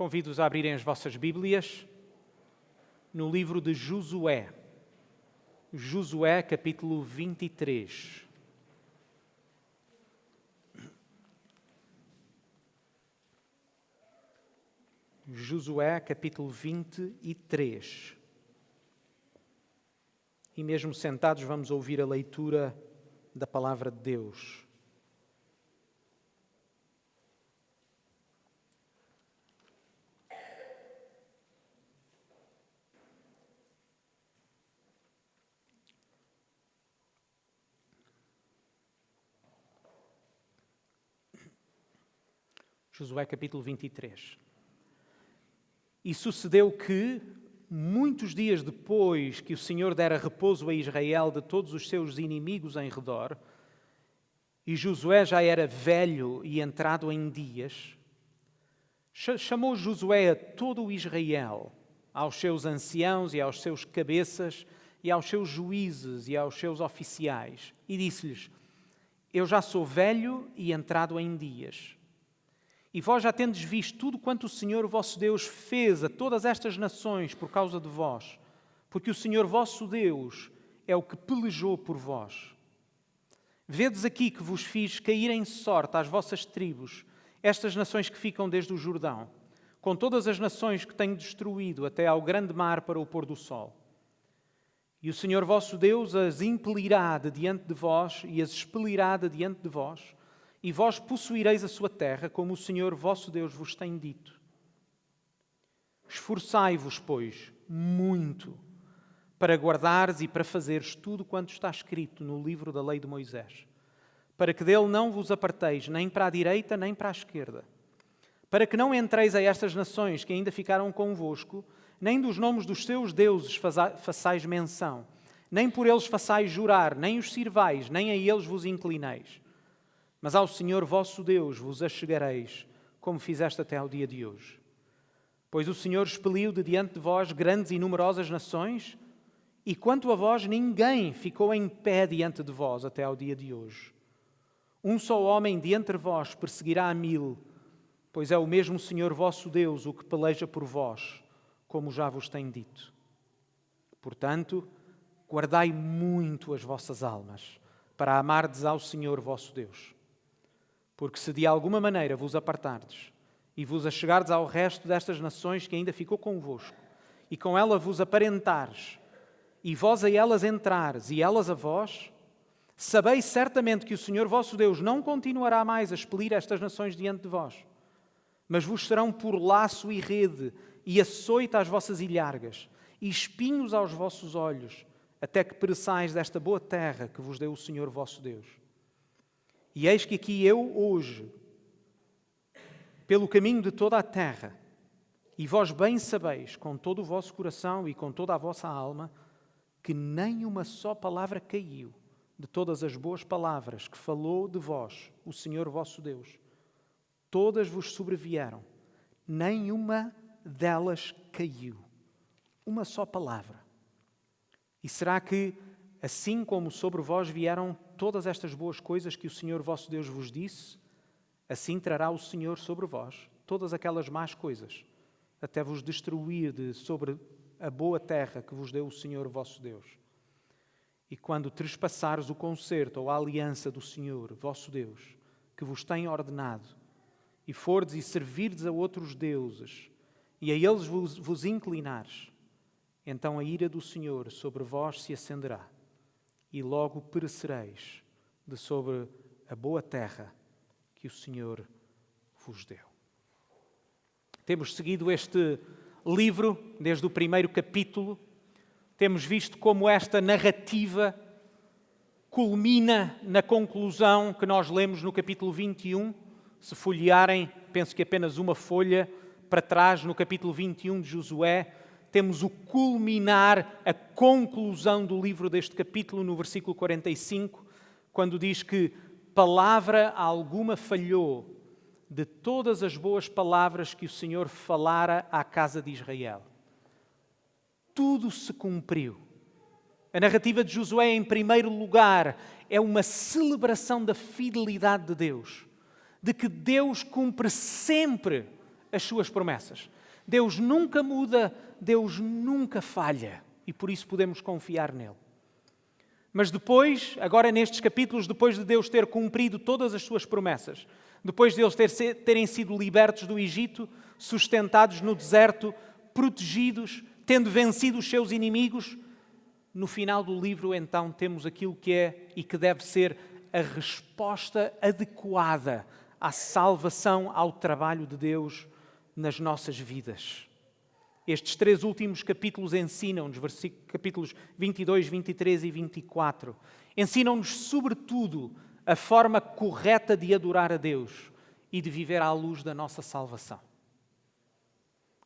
Convido-os a abrirem as vossas Bíblias no livro de Josué. Josué, capítulo 23. Josué, capítulo 23. E mesmo sentados vamos ouvir a leitura da palavra de Deus. Josué capítulo 23. E sucedeu que, muitos dias depois que o Senhor dera repouso a Israel de todos os seus inimigos em redor, e Josué já era velho e entrado em dias, chamou Josué a todo o Israel, aos seus anciãos e aos seus cabeças, e aos seus juízes e aos seus oficiais, e disse-lhes: Eu já sou velho e entrado em dias. E vós já tendes visto tudo quanto o Senhor vosso Deus fez a todas estas nações por causa de vós, porque o Senhor vosso Deus é o que pelejou por vós. Vedes aqui que vos fiz cair em sorte às vossas tribos, estas nações que ficam desde o Jordão, com todas as nações que tenho destruído até ao grande mar para o pôr do sol. E o Senhor vosso Deus as impelirá de diante de vós e as expelirá de diante de vós, e vós possuireis a sua terra, como o Senhor vosso Deus vos tem dito. Esforçai-vos, pois, muito, para guardares e para fazeres tudo quanto está escrito no livro da lei de Moisés, para que dele não vos aparteis, nem para a direita, nem para a esquerda, para que não entreis a estas nações que ainda ficaram convosco, nem dos nomes dos seus deuses façais menção, nem por eles façais jurar, nem os sirvais, nem a eles vos inclineis. Mas ao Senhor vosso Deus vos achegareis, como fizeste até ao dia de hoje. Pois o Senhor expeliu de diante de vós grandes e numerosas nações, e quanto a vós ninguém ficou em pé diante de vós até ao dia de hoje. Um só homem de entre vós perseguirá a 1000, pois é o mesmo Senhor vosso Deus o que peleja por vós, como já vos tenho dito. Portanto, guardai muito as vossas almas, para amardes ao Senhor vosso Deus. Porque se de alguma maneira vos apartardes e vos achegardes ao resto destas nações que ainda ficou convosco, e com ela vos aparentares, e vós a elas entrares, e elas a vós, sabeis certamente que o Senhor vosso Deus não continuará mais a expelir estas nações diante de vós, mas vos serão por laço e rede, e açoite às vossas ilhargas, e espinhos aos vossos olhos, até que pereçais desta boa terra que vos deu o Senhor vosso Deus. E eis que aqui eu hoje, pelo caminho de toda a terra, e vós bem sabeis, com todo o vosso coração e com toda a vossa alma, que nem uma só palavra caiu de todas as boas palavras que falou de vós o Senhor vosso Deus. Todas vos sobrevieram, nenhuma delas caiu. Uma só palavra. E será que, assim como sobre vós vieram todas estas boas coisas que o Senhor vosso Deus vos disse, assim trará o Senhor sobre vós todas aquelas más coisas, até vos destruir de sobre a boa terra que vos deu o Senhor vosso Deus. E quando trespassares o concerto ou a aliança do Senhor vosso Deus, que vos tem ordenado, e fordes e servirdes a outros deuses, e a eles vos inclinares, então a ira do Senhor sobre vós se acenderá, e logo perecereis de sobre a boa terra que o Senhor vos deu. Temos seguido este livro desde o primeiro capítulo. Temos visto como esta narrativa culmina na conclusão que nós lemos no capítulo 21. Se folhearem, penso que apenas uma folha para trás, no capítulo 21 de Josué, temos o culminar, a conclusão do livro deste capítulo, no versículo 45, quando diz que palavra alguma falhou de todas as boas palavras que o Senhor falara à casa de Israel. Tudo se cumpriu. A narrativa de Josué, em primeiro lugar, é uma celebração da fidelidade de Deus, de que Deus cumpre sempre as suas promessas. Deus nunca muda, Deus nunca falha e por isso podemos confiar nele. Mas depois, agora nestes capítulos, depois de Deus ter cumprido todas as suas promessas, depois de eles terem sido libertos do Egito, sustentados no deserto, protegidos, tendo vencido os seus inimigos, no final do livro então temos aquilo que é e que deve ser a resposta adequada à salvação, ao trabalho de Deus nas nossas vidas. Estes 3 últimos capítulos ensinam-nos, capítulos 22, 23 e 24, ensinam-nos sobretudo a forma correta de adorar a Deus e de viver à luz da nossa salvação.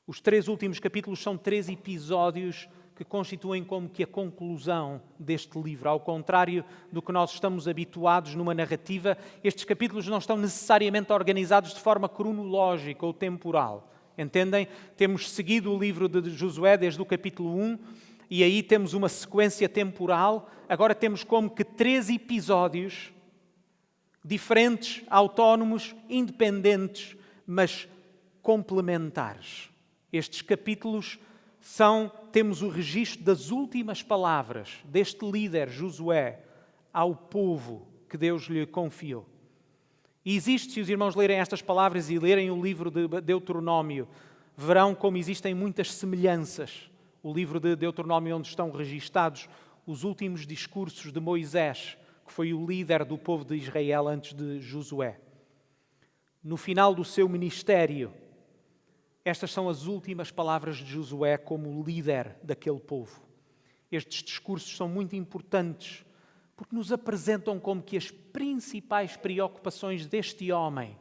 Os 3 últimos capítulos são 3 episódios que constituem como que a conclusão deste livro. Ao contrário do que nós estamos habituados numa narrativa, estes capítulos não estão necessariamente organizados de forma cronológica ou temporal. Entendem? Temos seguido o livro de Josué desde o capítulo 1 e aí temos uma sequência temporal. Agora temos como que 3 episódios diferentes, autónomos, independentes, mas complementares. Estes capítulos temos o registro das últimas palavras deste líder, Josué, ao povo que Deus lhe confiou. E existe, se os irmãos lerem estas palavras e lerem o livro de Deuteronômio, verão como existem muitas semelhanças. O livro de Deuteronômio, onde estão registados os últimos discursos de Moisés, que foi o líder do povo de Israel antes de Josué. No final do seu ministério, estas são as últimas palavras de Josué como líder daquele povo. Estes discursos são muito importantes porque nos apresentam como que as principais preocupações deste homem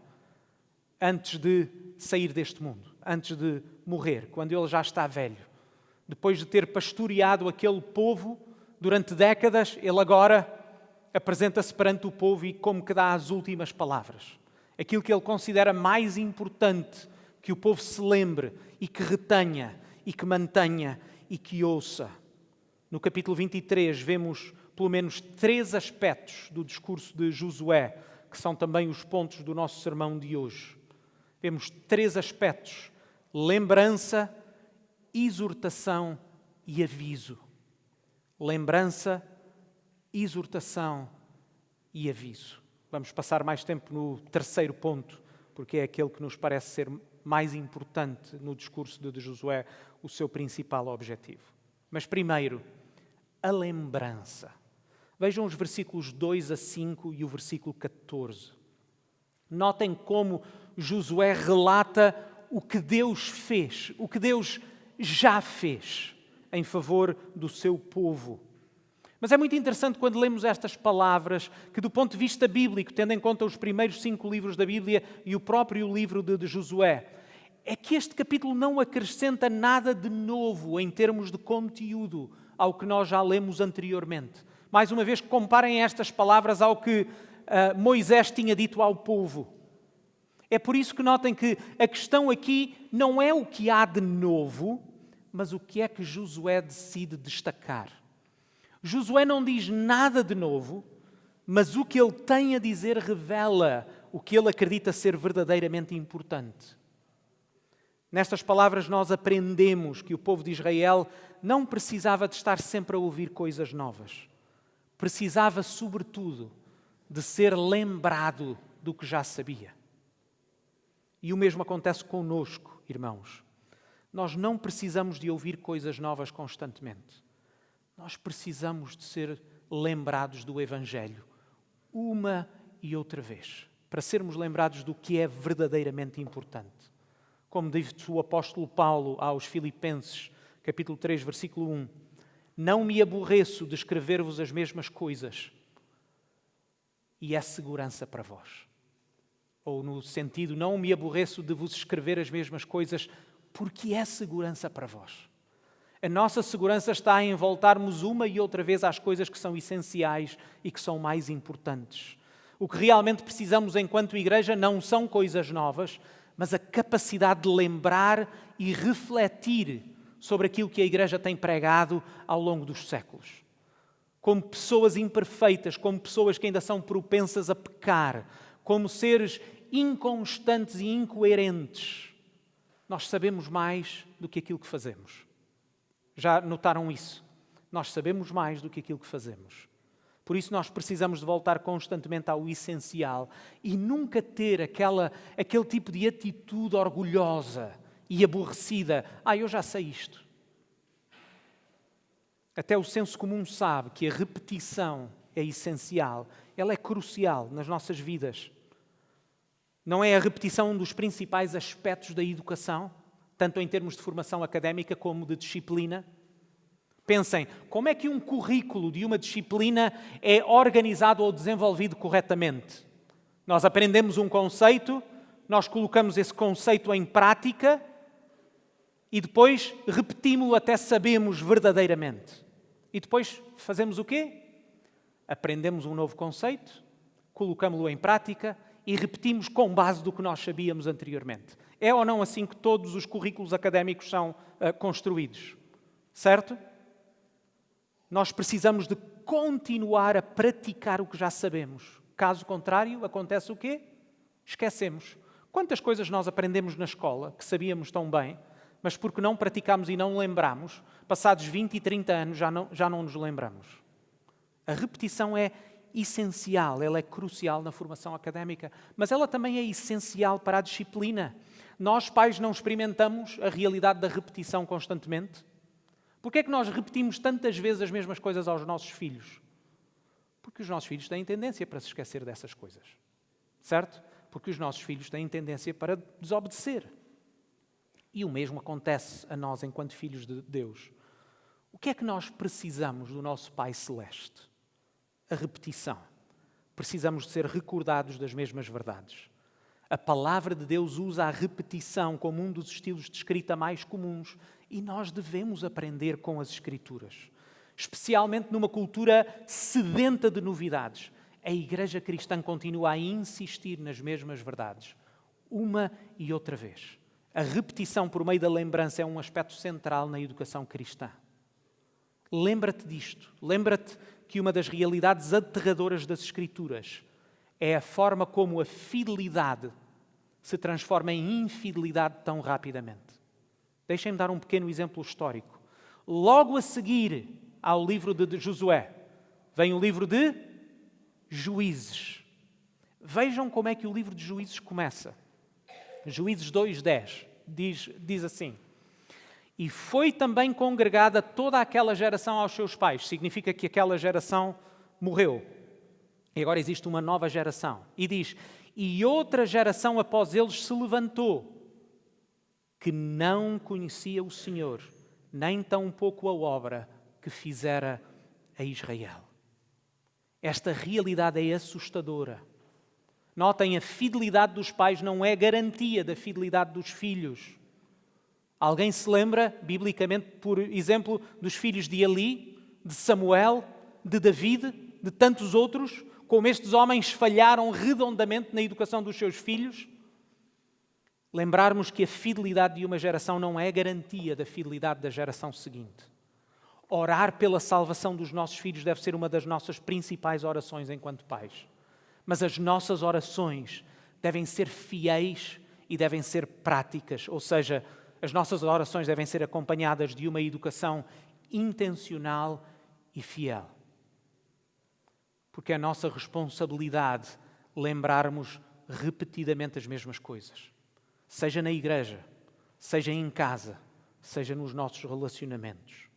antes de sair deste mundo, antes de morrer, quando ele já está velho. Depois de ter pastoreado aquele povo durante décadas, ele agora apresenta-se perante o povo e como que dá as últimas palavras. Aquilo que ele considera mais importante que o povo se lembre e que retenha e que mantenha e que ouça. No capítulo 23 vemos pelo menos 3 aspectos do discurso de Josué, que são também os pontos do nosso sermão de hoje. Vemos 3 aspectos: lembrança, exortação e aviso. Lembrança, exortação e aviso. Vamos passar mais tempo no 3º ponto, porque é aquele que nos parece ser mais importante no discurso de Josué, o seu principal objetivo. Mas primeiro, a lembrança. Vejam os versículos 2 a 5 e o versículo 14. Notem como Josué relata o que Deus fez, o que Deus já fez em favor do seu povo. Mas é muito interessante quando lemos estas palavras que, do ponto de vista bíblico, tendo em conta os primeiros 5 livros da Bíblia e o próprio livro de Josué, é que este capítulo não acrescenta nada de novo em termos de conteúdo ao que nós já lemos anteriormente. Mais uma vez, comparem estas palavras ao que Moisés tinha dito ao povo. É por isso que notem que a questão aqui não é o que há de novo, mas o que é que Josué decide destacar. Josué não diz nada de novo, mas o que ele tem a dizer revela o que ele acredita ser verdadeiramente importante. Nestas palavras nós aprendemos que o povo de Israel não precisava de estar sempre a ouvir coisas novas. Precisava, sobretudo, de ser lembrado do que já sabia. E o mesmo acontece connosco, irmãos. Nós não precisamos de ouvir coisas novas constantemente. Nós precisamos de ser lembrados do Evangelho uma e outra vez, para sermos lembrados do que é verdadeiramente importante. Como diz o apóstolo Paulo aos Filipenses, capítulo 3, versículo 1, não me aborreço de escrever-vos as mesmas coisas, e é segurança para vós. Ou no sentido, não me aborreço de vos escrever as mesmas coisas, porque é segurança para vós. A nossa segurança está em voltarmos uma e outra vez às coisas que são essenciais e que são mais importantes. O que realmente precisamos enquanto igreja não são coisas novas, mas a capacidade de lembrar e refletir sobre aquilo que a igreja tem pregado ao longo dos séculos. Como pessoas imperfeitas, como pessoas que ainda são propensas a pecar, como seres inconstantes e incoerentes, Nós sabemos mais do que aquilo que fazemos. Já notaram isso? Nós sabemos mais do que aquilo que fazemos. Por isso nós precisamos de voltar constantemente ao essencial e nunca ter aquele tipo de atitude orgulhosa e aborrecida. Eu já sei isto. Até o senso comum sabe que a repetição é essencial. Ela é crucial nas nossas vidas. Não é a repetição um dos principais aspectos da educação, tanto em termos de formação académica como de disciplina? Pensem, como é que um currículo de uma disciplina é organizado ou desenvolvido corretamente? Nós aprendemos um conceito, nós colocamos esse conceito em prática e depois repetimos-lo até sabemos verdadeiramente. E depois fazemos o quê? Aprendemos um novo conceito, colocamos-lo em prática e repetimos com base do que nós sabíamos anteriormente. É ou não assim que todos os currículos académicos são construídos? Certo? Nós precisamos de continuar a praticar o que já sabemos. Caso contrário, acontece o quê? Esquecemos. Quantas coisas nós aprendemos na escola que sabíamos tão bem, mas porque não praticamos e não lembramos, passados 20 e 30 anos já não nos lembramos. A repetição é essencial, ela é crucial na formação académica, mas ela também é essencial para a disciplina. Nós, pais, não experimentamos a realidade da repetição constantemente? Porquê é que nós repetimos tantas vezes as mesmas coisas aos nossos filhos? Porque os nossos filhos têm tendência para se esquecer dessas coisas. Certo? Porque os nossos filhos têm tendência para desobedecer. E o mesmo acontece a nós enquanto filhos de Deus. O que é que nós precisamos do nosso Pai Celeste? A repetição. Precisamos de ser recordados das mesmas verdades. A palavra de Deus usa a repetição como um dos estilos de escrita mais comuns e nós devemos aprender com as Escrituras. Especialmente numa cultura sedenta de novidades. A Igreja Cristã continua a insistir nas mesmas verdades, uma e outra vez. A repetição por meio da lembrança é um aspecto central na educação cristã. Lembra-te disto. Lembra-te que uma das realidades aterradoras das Escrituras é a forma como a fidelidade se transforma em infidelidade tão rapidamente. Deixem-me dar um pequeno exemplo histórico. Logo a seguir ao livro de Josué, vem o livro de Juízes. Vejam como é que o livro de Juízes começa. Juízes 2:10 diz assim: e foi também congregada toda aquela geração aos seus pais. Significa que aquela geração morreu. E agora existe uma nova geração. E diz, e outra geração após eles se levantou, que não conhecia o Senhor, nem tão pouco a obra que fizera a Israel. Esta realidade é assustadora. Notem, a fidelidade dos pais não é garantia da fidelidade dos filhos. Alguém se lembra, biblicamente, por exemplo, dos filhos de Eli, de Samuel, de David, de tantos outros, como estes homens falharam redondamente na educação dos seus filhos? Lembrarmos que a fidelidade de uma geração não é garantia da fidelidade da geração seguinte. Orar pela salvação dos nossos filhos deve ser uma das nossas principais orações enquanto pais. Mas as nossas orações devem ser fiéis e devem ser práticas, ou seja, as nossas orações devem ser acompanhadas de uma educação intencional e fiel. Porque é a nossa responsabilidade lembrarmos repetidamente as mesmas coisas. Seja na igreja, seja em casa, seja nos nossos relacionamentos.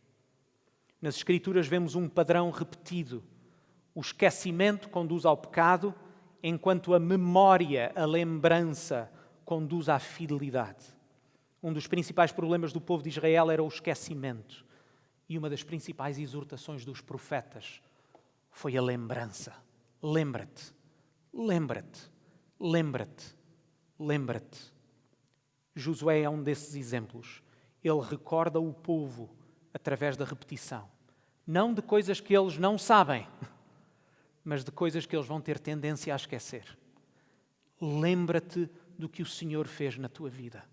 Nas Escrituras vemos um padrão repetido. O esquecimento conduz ao pecado, enquanto a memória, a lembrança, conduz à fidelidade. Um dos principais problemas do povo de Israel era o esquecimento. E uma das principais exortações dos profetas foi a lembrança. Lembra-te, lembra-te, lembra-te, lembra-te. Josué é um desses exemplos. Ele recorda o povo através da repetição. Não de coisas que eles não sabem, mas de coisas que eles vão ter tendência a esquecer. Lembra-te do que o Senhor fez na tua vida.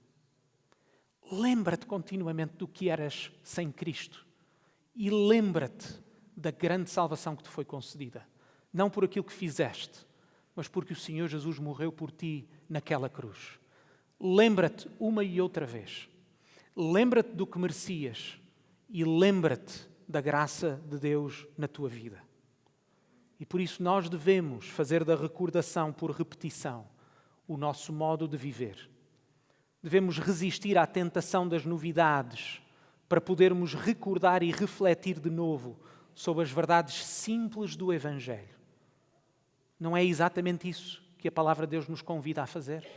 Lembra-te continuamente do que eras sem Cristo. E lembra-te da grande salvação que te foi concedida. Não por aquilo que fizeste, mas porque o Senhor Jesus morreu por ti naquela cruz. Lembra-te uma e outra vez. Lembra-te do que merecias e lembra-te da graça de Deus na tua vida. E por isso nós devemos fazer da recordação por repetição o nosso modo de viver. Devemos resistir à tentação das novidades para podermos recordar e refletir de novo sobre as verdades simples do Evangelho. Não é exatamente isso que a palavra de Deus nos convida a fazer?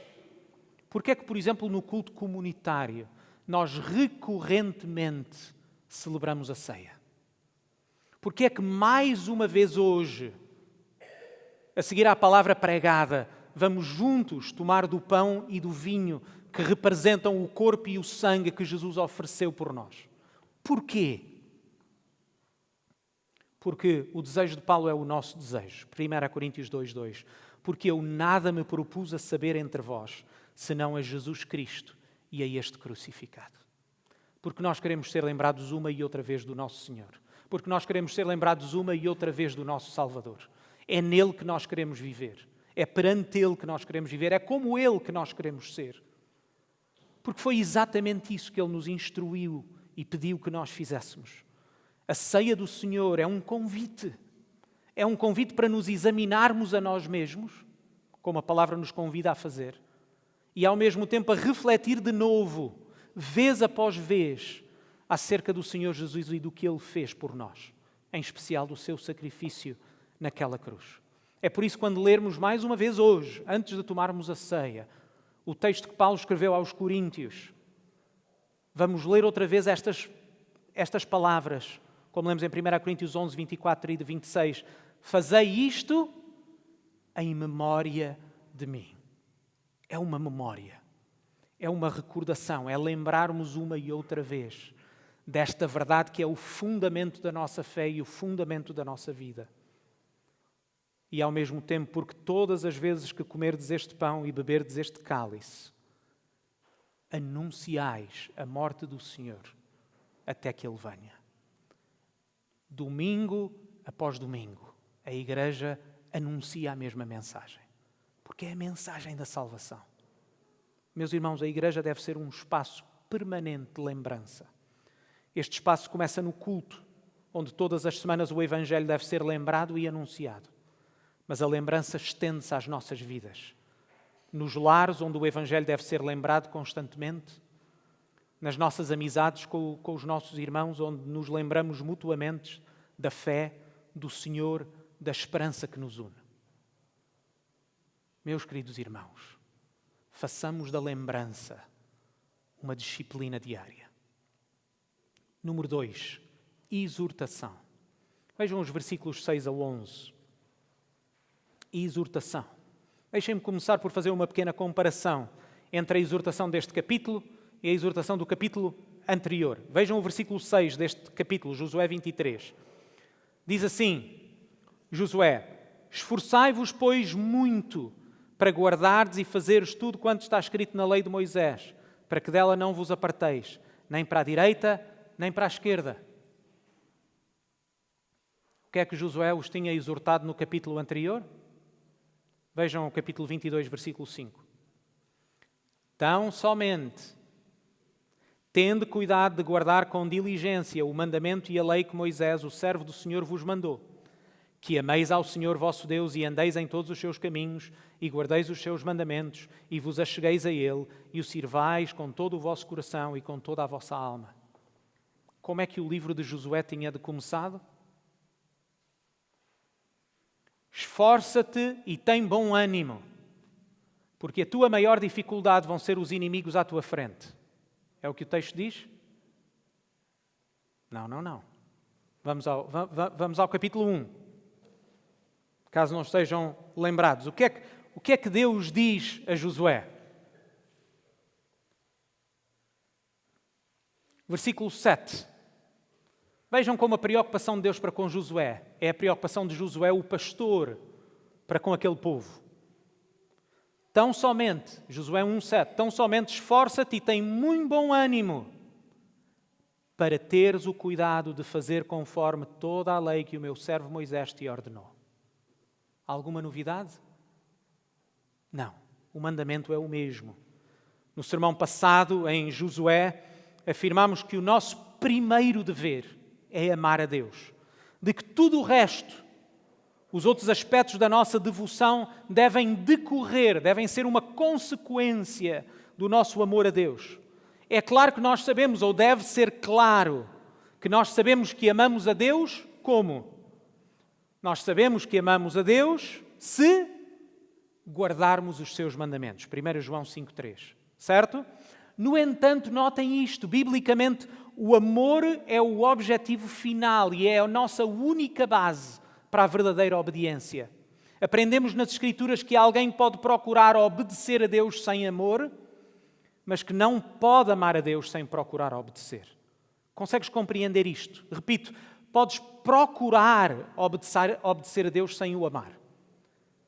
Porque é que, por exemplo, no culto comunitário, nós recorrentemente celebramos a ceia? Porque é que mais uma vez hoje, a seguir à palavra pregada, vamos juntos tomar do pão e do vinho que representam o corpo e o sangue que Jesus ofereceu por nós? Porquê? Porque o desejo de Paulo é o nosso desejo. 1 Coríntios 2:2. Porque eu nada me propus a saber entre vós, senão a Jesus Cristo e a este crucificado. Porque nós queremos ser lembrados uma e outra vez do nosso Senhor. Porque nós queremos ser lembrados uma e outra vez do nosso Salvador. É nele que nós queremos viver. É perante ele que nós queremos viver. É como ele que nós queremos ser. Porque foi exatamente isso que ele nos instruiu e pediu que nós fizéssemos. A ceia do Senhor é um convite. É um convite para nos examinarmos a nós mesmos, como a palavra nos convida a fazer, e ao mesmo tempo a refletir de novo, vez após vez, acerca do Senhor Jesus e do que Ele fez por nós, em especial do seu sacrifício naquela cruz. É por isso que quando lermos mais uma vez hoje, antes de tomarmos a ceia, o texto que Paulo escreveu aos Coríntios, vamos ler outra vez estas palavras, como lemos em 1 Coríntios 11, 24 e 26. Fazei isto em memória de mim. É uma memória, é uma recordação, é lembrarmos uma e outra vez desta verdade que é o fundamento da nossa fé e o fundamento da nossa vida. E ao mesmo tempo, porque todas as vezes que comerdes este pão e beberdes este cálice, anunciais a morte do Senhor até que Ele venha. Domingo após domingo, a Igreja anuncia a mesma mensagem, porque é a mensagem da salvação. Meus irmãos, a Igreja deve ser um espaço permanente de lembrança. Este espaço começa no culto, onde todas as semanas o Evangelho deve ser lembrado e anunciado. Mas a lembrança estende-se às nossas vidas. Nos lares, onde o Evangelho deve ser lembrado constantemente, nas nossas amizades com os nossos irmãos, onde nos lembramos mutuamente da fé, do Senhor, da esperança que nos une. Meus queridos irmãos, façamos da lembrança uma disciplina diária. Número 2, exortação. Vejam os versículos 6 a 11. Exortação. Deixem-me começar por fazer uma pequena comparação entre a exortação deste capítulo e a exortação do capítulo anterior. Vejam o versículo 6 deste capítulo, Josué 23. Diz assim, Josué: esforçai-vos, pois, muito para guardardes e fazeres tudo quanto está escrito na lei de Moisés, para que dela não vos aparteis, nem para a direita, nem para a esquerda. O que é que Josué os tinha exortado no capítulo anterior? Vejam o capítulo 22, versículo 5. Tão somente, tende cuidado de guardar com diligência o mandamento e a lei que Moisés, o servo do Senhor, vos mandou, que ameis ao Senhor vosso Deus e andeis em todos os seus caminhos e guardeis os seus mandamentos e vos achegueis a Ele e o sirvais com todo o vosso coração e com toda a vossa alma. Como é que o livro de Josué tinha de começado? Esforça-te e tem bom ânimo, porque a tua maior dificuldade vão ser os inimigos à tua frente. É o que o texto diz? Não. Vamos ao capítulo 1. Caso não estejam lembrados. O que é que Deus diz a Josué? Versículo 7. Vejam como a preocupação de Deus para com Josué é a preocupação de Josué, o pastor, para com aquele povo. Tão somente, Josué 1,7, tão somente esforça-te e tem muito bom ânimo para teres o cuidado de fazer conforme toda a lei que o meu servo Moisés te ordenou. Alguma novidade? Não, o mandamento é o mesmo. No sermão passado, em Josué, afirmamos que o nosso primeiro dever é amar a Deus. De que tudo o resto, os outros aspectos da nossa devoção devem decorrer, devem ser uma consequência do nosso amor a Deus. É claro que nós sabemos, ou deve ser claro, que nós sabemos que amamos a Deus como? Nós sabemos que amamos a Deus se guardarmos os seus mandamentos. 1 João 5,3. Certo? No entanto, notem isto, biblicamente, o amor é o objetivo final e é a nossa única base para a verdadeira obediência. Aprendemos nas Escrituras que alguém pode procurar obedecer a Deus sem amor, mas que não pode amar a Deus sem procurar obedecer. Consegues compreender isto? Repito, podes procurar obedecer a Deus sem o amar,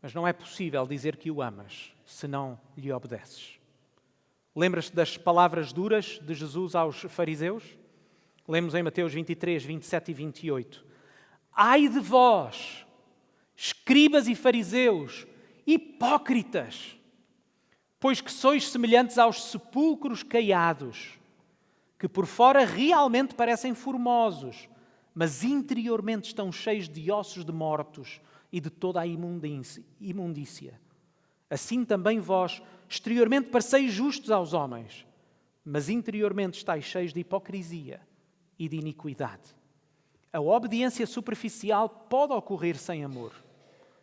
mas não é possível dizer que o amas se não lhe obedeces. Lembras-te das palavras duras de Jesus aos fariseus? Lemos em Mateus 23, 27 e 28. Ai de vós, escribas e fariseus, hipócritas, pois que sois semelhantes aos sepulcros caiados, que por fora realmente parecem formosos, mas interiormente estão cheios de ossos de mortos e de toda a imundícia. Assim também vós, exteriormente pareceis justos aos homens, mas interiormente estáis cheios de hipocrisia e de iniquidade. A obediência superficial pode ocorrer sem amor.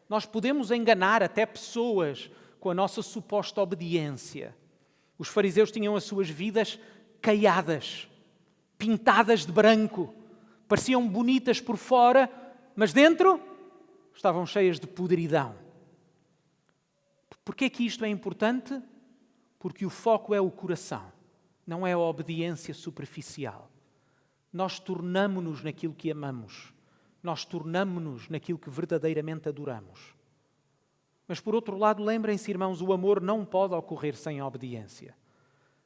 Nós podemos enganar até pessoas com a nossa suposta obediência. Os fariseus tinham as suas vidas caiadas, pintadas de branco, pareciam bonitas por fora, mas dentro estavam cheias de podridão. Porquê que isto é importante? Porque o foco é o coração, não é a obediência superficial. Nós tornamo-nos naquilo que amamos. Nós tornamo-nos naquilo que verdadeiramente adoramos. Mas, por outro lado, lembrem-se, irmãos, o amor não pode ocorrer sem obediência.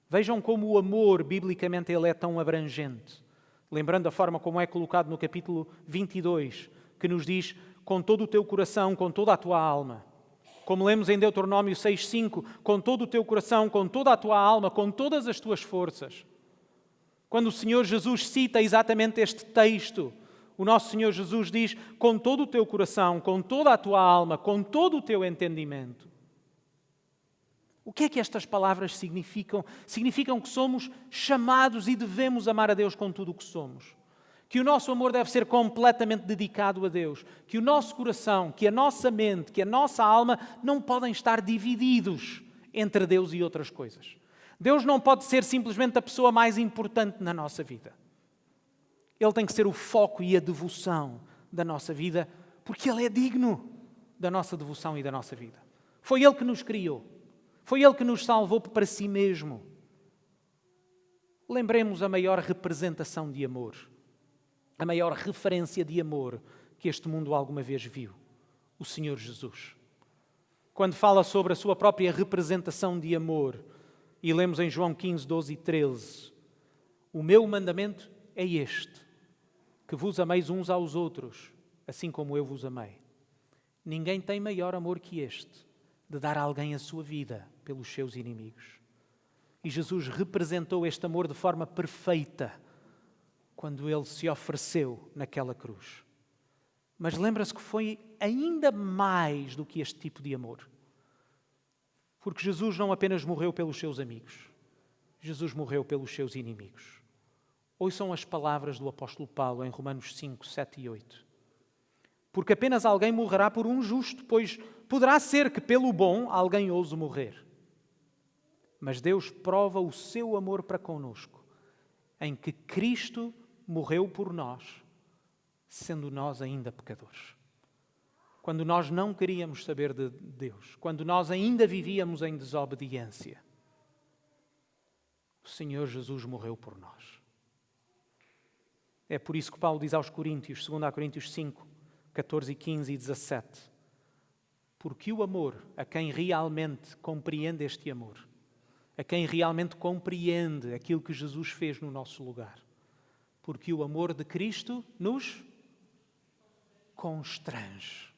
Vejam como o amor, biblicamente, ele é tão abrangente. Lembrando a forma como é colocado no capítulo 22, que nos diz, com todo o teu coração, com toda a tua alma. Como lemos em Deuteronômio 6,5, com todo o teu coração, com toda a tua alma, com todas as tuas forças. Quando o Senhor Jesus cita exatamente este texto, o nosso Senhor Jesus diz, com todo o teu coração, com toda a tua alma, com todo o teu entendimento. O que é que estas palavras significam? Significam que somos chamados e devemos amar a Deus com tudo o que somos. Que o nosso amor deve ser completamente dedicado a Deus. Que o nosso coração, que a nossa mente, que a nossa alma não podem estar divididos entre Deus e outras coisas. Deus não pode ser simplesmente a pessoa mais importante na nossa vida. Ele tem que ser o foco e a devoção da nossa vida, porque Ele é digno da nossa devoção e da nossa vida. Foi Ele que nos criou. Foi Ele que nos salvou para si mesmo. Lembremos a maior representação de amor, a maior referência de amor que este mundo alguma vez viu, o Senhor Jesus. Quando fala sobre a sua própria representação de amor, e lemos em João 15, 12 e 13, o meu mandamento é este, que vos ameis uns aos outros, assim como eu vos amei. Ninguém tem maior amor que este, de dar a alguém a sua vida pelos seus inimigos. E Jesus representou este amor de forma perfeita quando Ele se ofereceu naquela cruz. Mas lembra-se que foi ainda mais do que este tipo de amor. Porque Jesus não apenas morreu pelos seus amigos, Jesus morreu pelos seus inimigos. Ouçam as palavras do apóstolo Paulo em Romanos 5, 7 e 8. Porque apenas alguém morrerá por um justo, pois poderá ser que pelo bom alguém ouse morrer. Mas Deus prova o seu amor para conosco, em que Cristo morreu por nós, sendo nós ainda pecadores. Quando nós não queríamos saber de Deus, quando nós ainda vivíamos em desobediência, o Senhor Jesus morreu por nós. É por isso que Paulo diz aos Coríntios, 2 Coríntios 5, 14, 15 e 17, porque o amor, a quem realmente compreende este amor, a quem realmente compreende aquilo que Jesus fez no nosso lugar, porque o amor de Cristo nos constrange.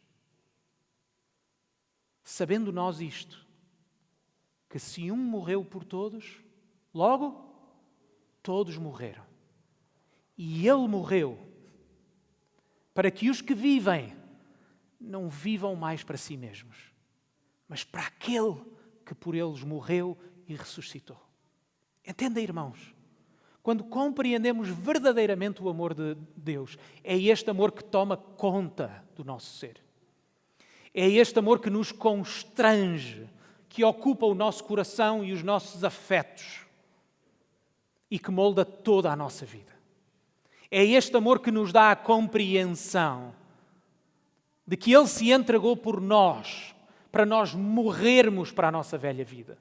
Sabendo nós isto, que se um morreu por todos, logo todos morreram. E ele morreu para que os que vivem não vivam mais para si mesmos, mas para aquele que por eles morreu e ressuscitou. Entendem, irmãos? Quando compreendemos verdadeiramente o amor de Deus, é este amor que toma conta do nosso ser. É este amor que nos constrange, que ocupa o nosso coração e os nossos afetos e que molda toda a nossa vida. É este amor que nos dá a compreensão de que Ele se entregou por nós, para nós morrermos para a nossa velha vida.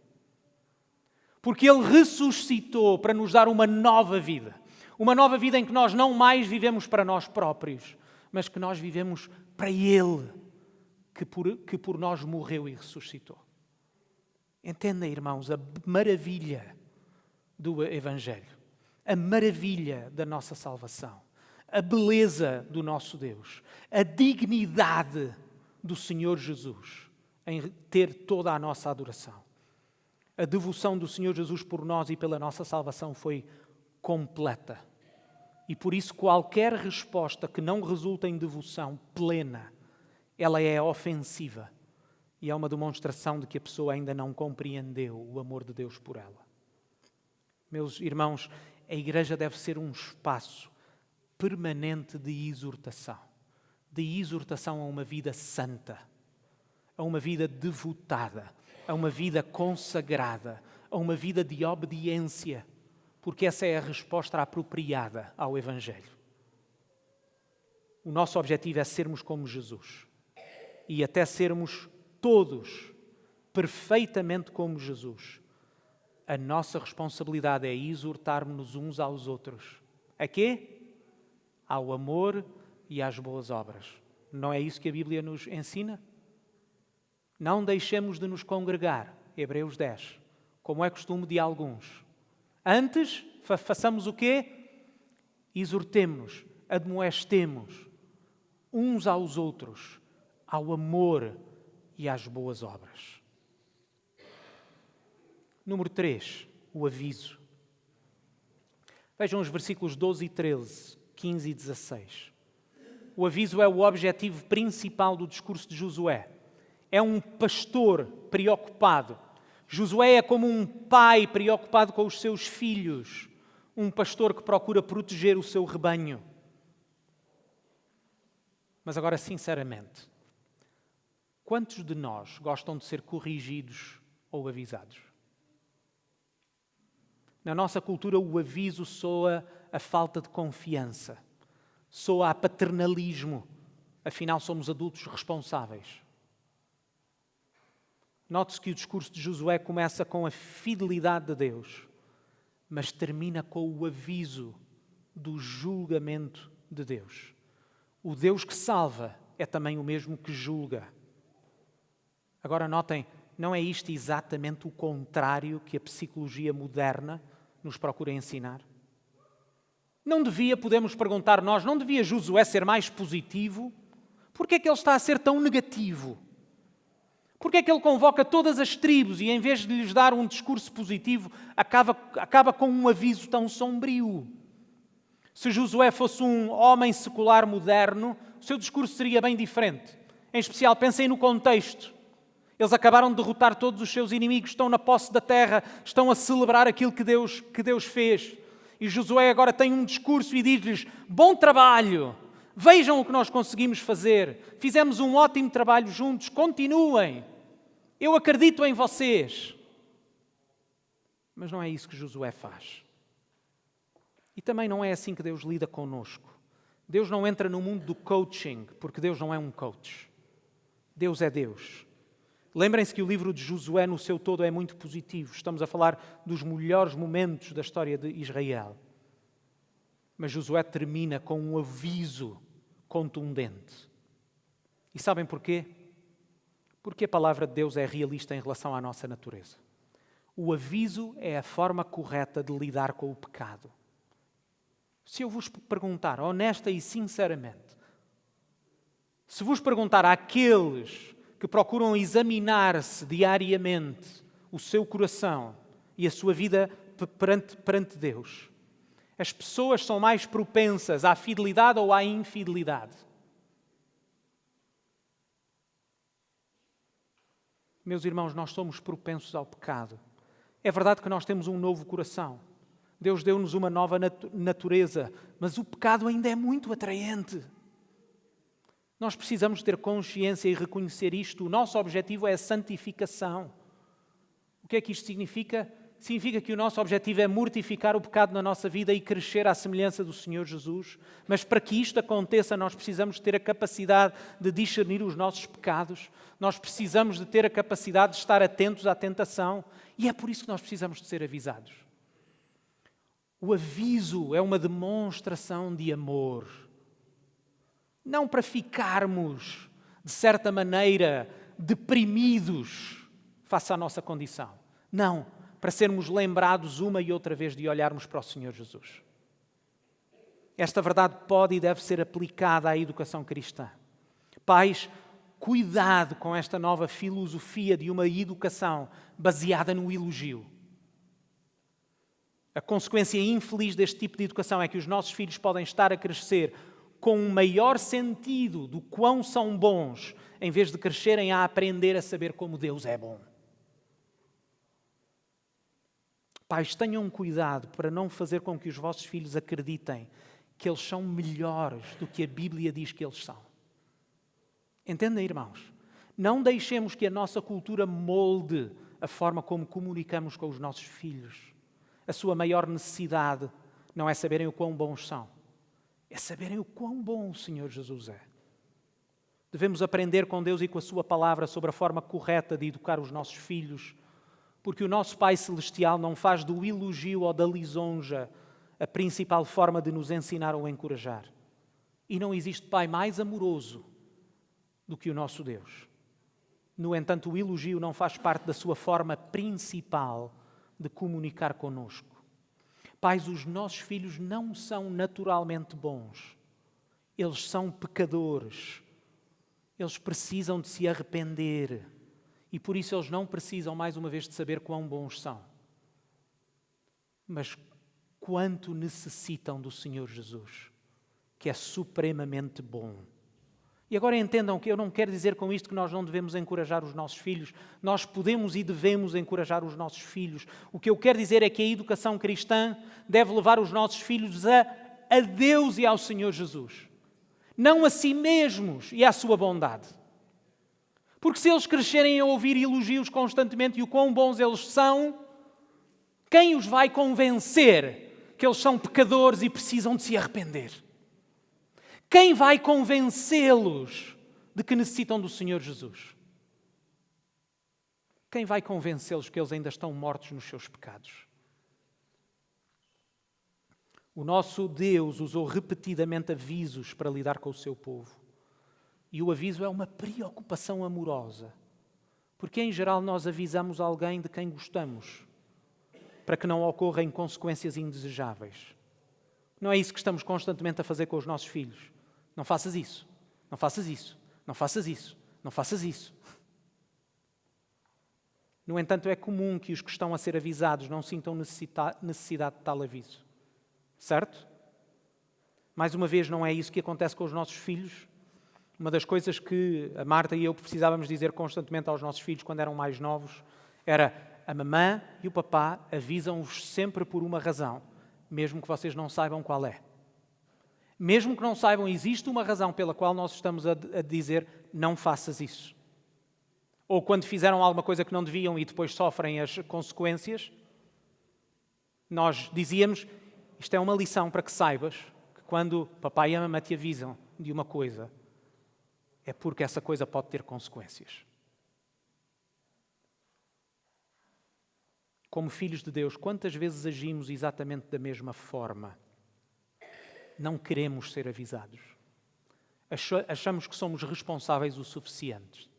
Porque Ele ressuscitou para nos dar uma nova vida. Uma nova vida em que nós não mais vivemos para nós próprios, mas que nós vivemos para Ele, que por nós morreu e ressuscitou. Entendem, irmãos, a maravilha do Evangelho, a maravilha da nossa salvação, a beleza do nosso Deus, a dignidade do Senhor Jesus em ter toda a nossa adoração. A devoção do Senhor Jesus por nós e pela nossa salvação foi completa. E por isso qualquer resposta que não resulta em devoção plena, ela é ofensiva. E é uma demonstração de que a pessoa ainda não compreendeu o amor de Deus por ela. Meus irmãos, a igreja deve ser um espaço permanente de exortação a uma vida santa, a uma vida devotada, a uma vida consagrada, a uma vida de obediência, porque essa é a resposta apropriada ao Evangelho. O nosso objetivo é sermos como Jesus e até sermos todos perfeitamente como Jesus. A nossa responsabilidade é exortarmos-nos uns aos outros. A quê? Ao amor e às boas obras. Não é isso que a Bíblia nos ensina? Não deixemos de nos congregar, Hebreus 10, como é costume de alguns. Antes, façamos o quê? Exortemo-nos, admoestemo-nos uns aos outros, ao amor e às boas obras. Número 3, o aviso. Vejam os versículos 12 e 13, 15 e 16. O aviso é o objetivo principal do discurso de Josué. É um pastor preocupado. Josué é como um pai preocupado com os seus filhos. Um pastor que procura proteger o seu rebanho. Mas agora, sinceramente, quantos de nós gostam de ser corrigidos ou avisados? Na nossa cultura, o aviso soa a falta de confiança, soa a paternalismo. Afinal, somos adultos responsáveis. Note-se que o discurso de Josué começa com a fidelidade de Deus, mas termina com o aviso do julgamento de Deus. O Deus que salva é também o mesmo que julga. Agora notem, não é isto exatamente o contrário que a psicologia moderna nos procura ensinar? Não devia, podemos perguntar nós, não devia Josué ser mais positivo? Por que é que ele está a ser tão negativo? Por que é que ele convoca todas as tribos e, em vez de lhes dar um discurso positivo, acaba com um aviso tão sombrio? Se Josué fosse um homem secular moderno, o seu discurso seria bem diferente. Em especial, pensem no contexto. Eles acabaram de derrotar todos os seus inimigos, estão na posse da terra, estão a celebrar aquilo que Deus fez. E Josué agora tem um discurso e diz-lhes: bom trabalho, vejam o que nós conseguimos fazer, fizemos um ótimo trabalho juntos, continuem, eu acredito em vocês. Mas não é isso que Josué faz. E também não é assim que Deus lida connosco. Deus não entra no mundo do coaching, porque Deus não é um coach. Deus é Deus. Lembrem-se que o livro de Josué no seu todo é muito positivo. Estamos a falar dos melhores momentos da história de Israel. Mas Josué termina com um aviso contundente. E sabem porquê? Porque a palavra de Deus é realista em relação à nossa natureza. O aviso é a forma correta de lidar com o pecado. Se eu vos perguntar, honesta e sinceramente, se vos perguntar àqueles que procuram examinar-se diariamente o seu coração e a sua vida perante Deus. As pessoas são mais propensas à fidelidade ou à infidelidade. Meus irmãos, nós somos propensos ao pecado. É verdade que nós temos um novo coração. Deus deu-nos uma nova natureza, mas o pecado ainda é muito atraente. Nós precisamos ter consciência e reconhecer isto. O nosso objetivo é a santificação. O que é que isto significa? Significa que o nosso objetivo é mortificar o pecado na nossa vida e crescer à semelhança do Senhor Jesus. Mas para que isto aconteça, nós precisamos ter a capacidade de discernir os nossos pecados. Nós precisamos de ter a capacidade de estar atentos à tentação. E é por isso que nós precisamos de ser avisados. O aviso é uma demonstração de amor. Não para ficarmos, de certa maneira, deprimidos face à nossa condição. Não, para sermos lembrados uma e outra vez de olharmos para o Senhor Jesus. Esta verdade pode e deve ser aplicada à educação cristã. Pais, cuidado com esta nova filosofia de uma educação baseada no elogio. A consequência infeliz deste tipo de educação é que os nossos filhos podem estar a crescer com um maior sentido do quão são bons, em vez de crescerem a aprender a saber como Deus é bom. Pais, tenham cuidado para não fazer com que os vossos filhos acreditem que eles são melhores do que a Bíblia diz que eles são. Entendem, irmãos? Não deixemos que a nossa cultura molde a forma como comunicamos com os nossos filhos. A sua maior necessidade não é saberem o quão bons são, é saberem o quão bom o Senhor Jesus é. Devemos aprender com Deus e com a sua palavra sobre a forma correta de educar os nossos filhos, porque o nosso Pai Celestial não faz do elogio ou da lisonja a principal forma de nos ensinar ou encorajar. E não existe Pai mais amoroso do que o nosso Deus. No entanto, o elogio não faz parte da sua forma principal de comunicar conosco. Pais, os nossos filhos não são naturalmente bons. Eles são pecadores. Eles precisam de se arrepender. E por isso eles não precisam, mais uma vez, de saber quão bons são. Mas quanto necessitam do Senhor Jesus, que é supremamente bom. E agora entendam que eu não quero dizer com isto que nós não devemos encorajar os nossos filhos. Nós podemos e devemos encorajar os nossos filhos. O que eu quero dizer é que a educação cristã deve levar os nossos filhos a Deus e ao Senhor Jesus. Não a si mesmos e à sua bondade. Porque se eles crescerem a ouvir elogios constantemente e o quão bons eles são, quem os vai convencer que eles são pecadores e precisam de se arrepender? Quem vai convencê-los de que necessitam do Senhor Jesus? Quem vai convencê-los que eles ainda estão mortos nos seus pecados? O nosso Deus usou repetidamente avisos para lidar com o seu povo. E o aviso é uma preocupação amorosa. Porque, em geral, nós avisamos alguém de quem gostamos, para que não ocorram consequências indesejáveis. Não é isso que estamos constantemente a fazer com os nossos filhos. Não faças isso, não faças isso, não faças isso, não faças isso. No entanto, é comum que os que estão a ser avisados não sintam necessidade de tal aviso. Certo? Mais uma vez, não é isso que acontece com os nossos filhos. Uma das coisas que a Marta e eu precisávamos dizer constantemente aos nossos filhos quando eram mais novos era: a mamã e o papá avisam-vos sempre por uma razão, mesmo que vocês não saibam qual é. Mesmo que não saibam, existe uma razão pela qual nós estamos a dizer: não faças isso. Ou quando fizeram alguma coisa que não deviam e depois sofrem as consequências, nós dizíamos: isto é uma lição para que saibas que quando papai e a mamãe te avisam de uma coisa, é porque essa coisa pode ter consequências. Como filhos de Deus, quantas vezes agimos exatamente da mesma forma? Não queremos ser avisados. Achamos que somos responsáveis o suficiente.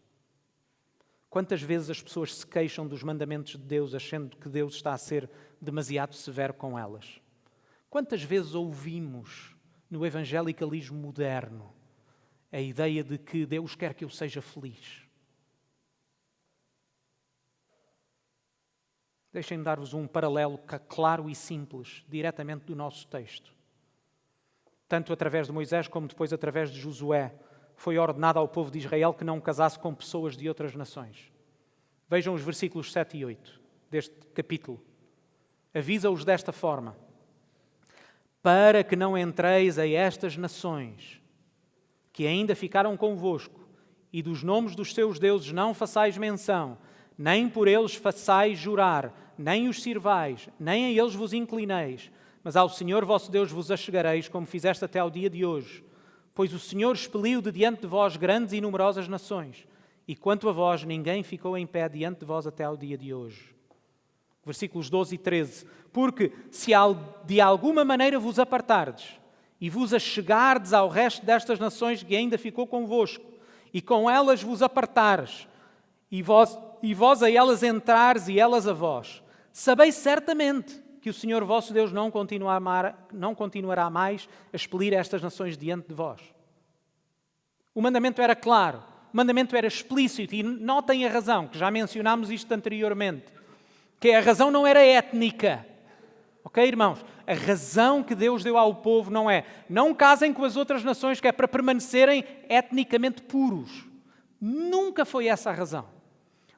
Quantas vezes as pessoas se queixam dos mandamentos de Deus, achando que Deus está a ser demasiado severo com elas? Quantas vezes ouvimos no evangelicalismo moderno a ideia de que Deus quer que eu seja feliz? Deixem-me dar-vos um paralelo claro e simples, diretamente do nosso texto. Tanto através de Moisés como depois através de Josué, foi ordenado ao povo de Israel que não casasse com pessoas de outras nações. Vejam os versículos 7 e 8 deste capítulo. Avisa-os desta forma: para que não entreis a estas nações que ainda ficaram convosco, e dos nomes dos seus deuses não façais menção, nem por eles façais jurar, nem os sirvais, nem a eles vos inclineis, mas ao Senhor vosso Deus vos achegareis, como fizeste até ao dia de hoje. Pois o Senhor expeliu de diante de vós grandes e numerosas nações, e quanto a vós, ninguém ficou em pé diante de vós até ao dia de hoje. Versículos 12 e 13. Porque se de alguma maneira vos apartardes e vos achegardes ao resto destas nações que ainda ficou convosco, e com elas vos apartares, e vós a elas entrares e elas a vós, sabeis certamente que o Senhor vosso Deus não continuará mais a expelir estas nações diante de vós. O mandamento era claro, o mandamento era explícito, e notem a razão, que já mencionámos isto anteriormente, que a razão não era étnica. Ok, irmãos? A razão que Deus deu ao povo não casem com as outras nações, que é para permanecerem etnicamente puros. Nunca foi essa a razão.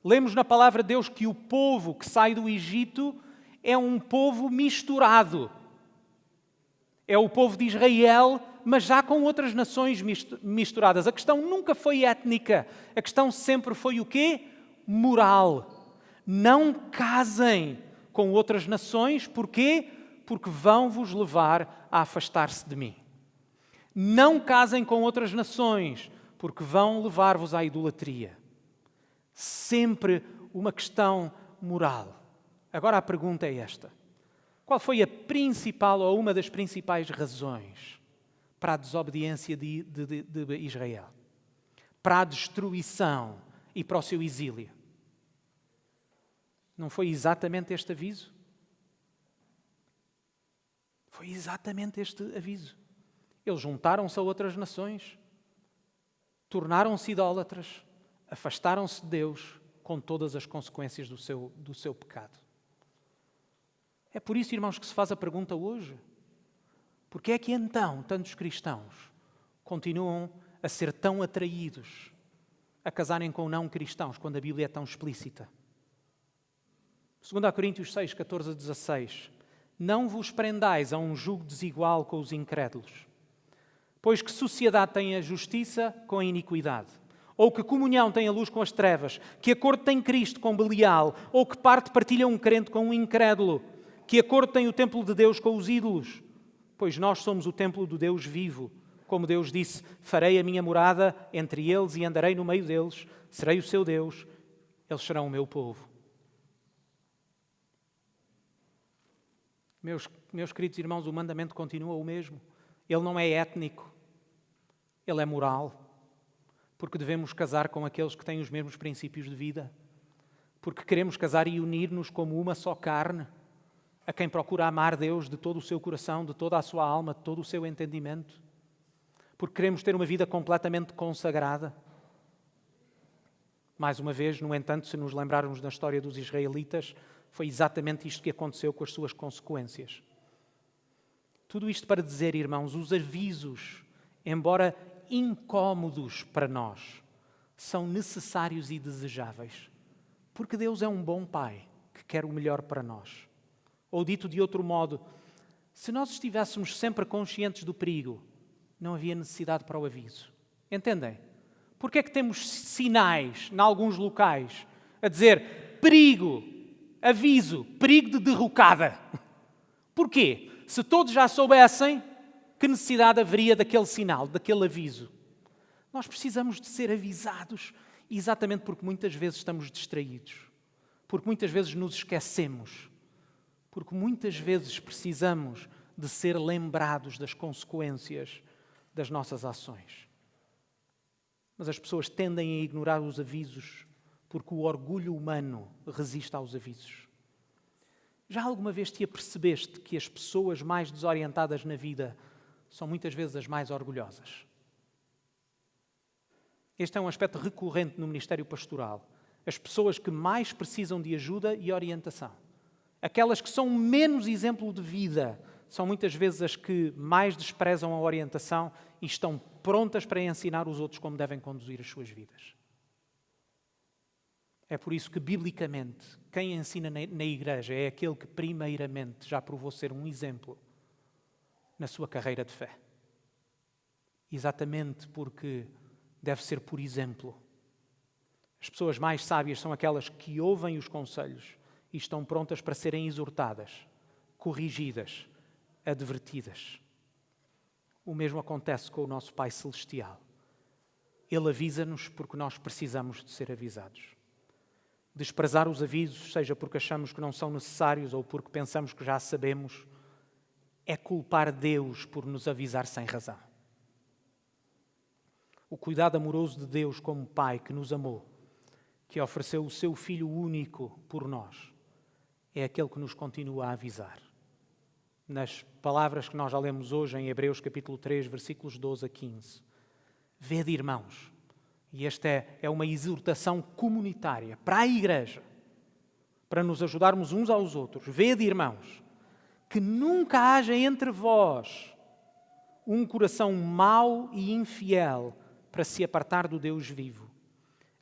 Lemos na palavra de Deus que o povo que sai do Egito é um povo misturado. É o povo de Israel, mas já com outras nações misturadas. A questão nunca foi étnica. A questão sempre foi o quê? Moral. Não casem com outras nações. Porquê? Porque vão vos levar a afastar-se de mim. Não casem com outras nações, porque vão levar-vos à idolatria. Sempre uma questão moral. Agora a pergunta é esta: qual foi a principal ou uma das principais razões para a desobediência de Israel? Para a destruição e para o seu exílio? Não foi exatamente este aviso? Foi exatamente este aviso. Eles juntaram-se a outras nações, tornaram-se idólatras, afastaram-se de Deus com todas as consequências do seu pecado. É por isso, irmãos, que se faz a pergunta hoje: porque é que então tantos cristãos continuam a ser tão atraídos a casarem com não cristãos quando a Bíblia é tão explícita? 2 Coríntios 6, 14 a 16. Não vos prendais a um jugo desigual com os incrédulos. Pois que sociedade tem a justiça com a iniquidade? Ou que comunhão tem a luz com as trevas? Que acordo tem Cristo com Belial? Ou que parte partilha um crente com um incrédulo? Que acordo tem o templo de Deus com os ídolos? Pois nós somos o templo do Deus vivo. Como Deus disse: farei a minha morada entre eles e andarei no meio deles. Serei o seu Deus, eles serão o meu povo. Meus queridos irmãos, o mandamento continua o mesmo. Ele não é étnico, ele é moral. Porque devemos casar com aqueles que têm os mesmos princípios de vida. Porque queremos casar e unir-nos como uma só carne, a quem procura amar Deus de todo o seu coração, de toda a sua alma, de todo o seu entendimento. Porque queremos ter uma vida completamente consagrada. Mais uma vez, no entanto, se nos lembrarmos da história dos israelitas, foi exatamente isto que aconteceu com as suas consequências. Tudo isto para dizer, irmãos, os avisos, embora incómodos para nós, são necessários e desejáveis. Porque Deus é um bom Pai que quer o melhor para nós. Ou dito de outro modo, se nós estivéssemos sempre conscientes do perigo, não havia necessidade para o aviso. Entendem? Porque é que temos sinais, em alguns locais, a dizer perigo, aviso, perigo de derrocada? Porquê? Se todos já soubessem, que necessidade haveria daquele sinal, daquele aviso? Nós precisamos de ser avisados, exatamente porque muitas vezes estamos distraídos, porque muitas vezes nos esquecemos, porque muitas vezes precisamos de ser lembrados das consequências das nossas ações. Mas as pessoas tendem a ignorar os avisos porque o orgulho humano resiste aos avisos. Já alguma vez te apercebeste que as pessoas mais desorientadas na vida são muitas vezes as mais orgulhosas? Este é um aspecto recorrente no ministério pastoral. As pessoas que mais precisam de ajuda e orientação Aquelas que são menos exemplo de vida são muitas vezes as que mais desprezam a orientação e estão prontas para ensinar os outros como devem conduzir as suas vidas. É por isso que, biblicamente, quem ensina na igreja é aquele que primeiramente já provou ser um exemplo na sua carreira de fé. Exatamente porque deve ser por exemplo. As pessoas mais sábias são aquelas que ouvem os conselhos e estão prontas para serem exortadas, corrigidas, advertidas. O mesmo acontece com o nosso Pai Celestial. Ele avisa-nos porque nós precisamos de ser avisados. Desprezar os avisos, seja porque achamos que não são necessários ou porque pensamos que já sabemos, é culpar Deus por nos avisar sem razão. O cuidado amoroso de Deus como Pai que nos amou, que ofereceu o seu Filho único por nós, é aquele que nos continua a avisar. Nas palavras que nós já lemos hoje em Hebreus capítulo 3, versículos 12 a 15. Vede, irmãos, e esta é uma exortação comunitária para a igreja, para nos ajudarmos uns aos outros. Vede, irmãos, que nunca haja entre vós um coração mau e infiel para se apartar do Deus vivo.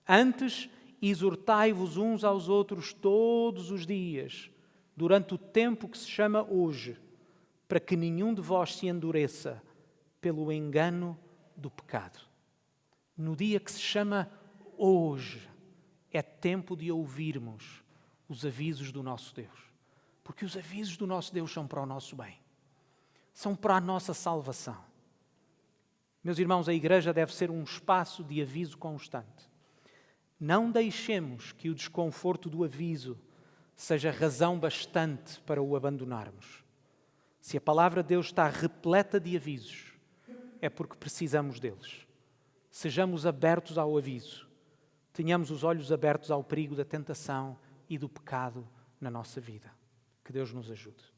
Antes, exortai-vos uns aos outros todos os dias, durante o tempo que se chama hoje, para que nenhum de vós se endureça pelo engano do pecado. No dia que se chama hoje, é tempo de ouvirmos os avisos do nosso Deus. Porque os avisos do nosso Deus são para o nosso bem. São para a nossa salvação. Meus irmãos, a igreja deve ser um espaço de aviso constante. Não deixemos que o desconforto do aviso seja razão bastante para o abandonarmos. Se a palavra de Deus está repleta de avisos, é porque precisamos deles. Sejamos abertos ao aviso. Tenhamos os olhos abertos ao perigo da tentação e do pecado na nossa vida. Que Deus nos ajude.